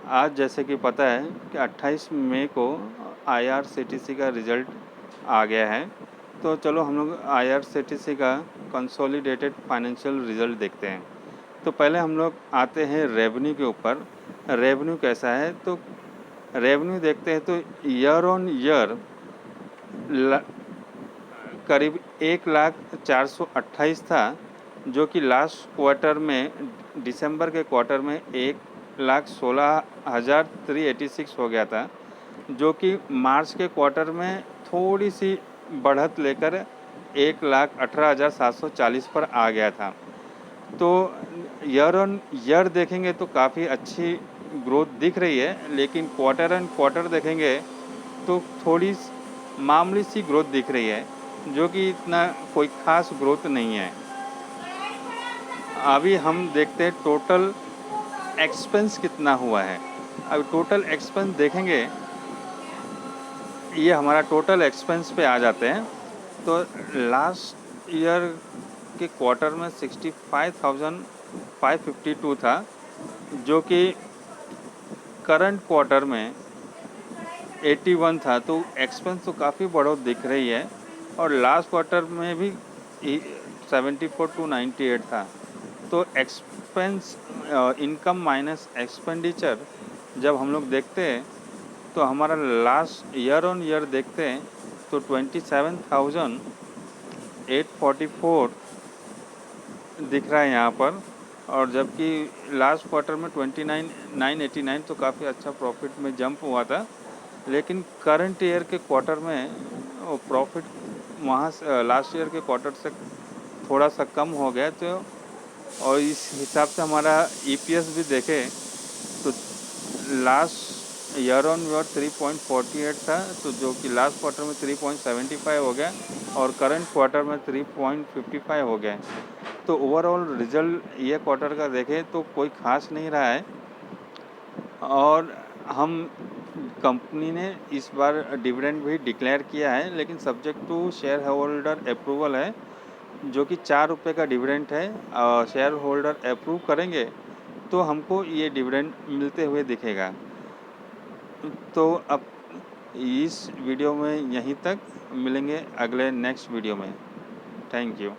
आज जैसे कि पता है कि 28 मई को आईआरसीटीसी का रिज़ल्ट आ गया है। तो चलो हम लोग आईआरसीटीसी का कंसोलिडेटेड फाइनेंशियल रिज़ल्ट देखते हैं। तो पहले हम लोग आते हैं रेवेन्यू के ऊपर। रेवेन्यू कैसा है, तो रेवेन्यू देखते हैं तो ईयर ऑन ईयर करीब 1,04,28 था, जो कि लास्ट क्वार्टर में दिसंबर के क्वार्टर में 1,16,386 हो गया था, जो कि मार्च के क्वार्टर में थोड़ी सी बढ़त लेकर 1,18,740 पर आ गया था। तो ईयर ऑन ईयर देखेंगे तो काफ़ी अच्छी ग्रोथ दिख रही है, लेकिन क्वार्टर एंड क्वार्टर देखेंगे तो थोड़ी मामूली सी ग्रोथ दिख रही है, जो कि इतना कोई ख़ास ग्रोथ नहीं है। अभी हम देखते हैं टोटल एक्सपेंस कितना हुआ है। अब टोटल एक्सपेंस देखेंगे, ये हमारा टोटल एक्सपेंस पे आ जाते हैं। तो लास्ट ईयर के क्वार्टर में 65,552 था, जो कि करंट क्वार्टर में 81 था। तो एक्सपेंस तो काफ़ी बढ़ोतरी दिख रही है, और लास्ट क्वार्टर में भी 74 टू 98 था। तो एक्सपेंस इनकम माइनस एक्सपेंडिचर जब हम लोग देखते हैं तो हमारा लास्ट ईयर ऑन ईयर देखते हैं तो 27,844 दिख रहा है यहाँ पर, और जबकि लास्ट क्वार्टर में 29,989, तो काफ़ी अच्छा प्रॉफिट में जंप हुआ था। लेकिन करंट ईयर के क्वार्टर में प्रॉफिट वहाँ से लास्ट ईयर के क्वार्टर से थोड़ा सा कम हो गया। तो और इस हिसाब से हमारा ईपीएस भी देखें तो लास्ट ईयर ऑन ईयर 3.48 था, तो जो कि लास्ट क्वार्टर में 3.75 हो गया, और करंट क्वार्टर में 3.55 हो गया। तो ओवरऑल रिजल्ट ये क्वार्टर का देखें तो कोई ख़ास नहीं रहा है। और हम कंपनी ने इस बार डिविडेंड भी डिक्लेयर किया है, लेकिन subject to share holder approval है, जो कि 4 रुपये का डिविडेंड है। शेयर होल्डर अप्रूव करेंगे तो हमको ये डिविडेंड मिलते हुए दिखेगा। तो अब इस वीडियो में यहीं तक, मिलेंगे अगले नेक्स्ट वीडियो में। Thank you.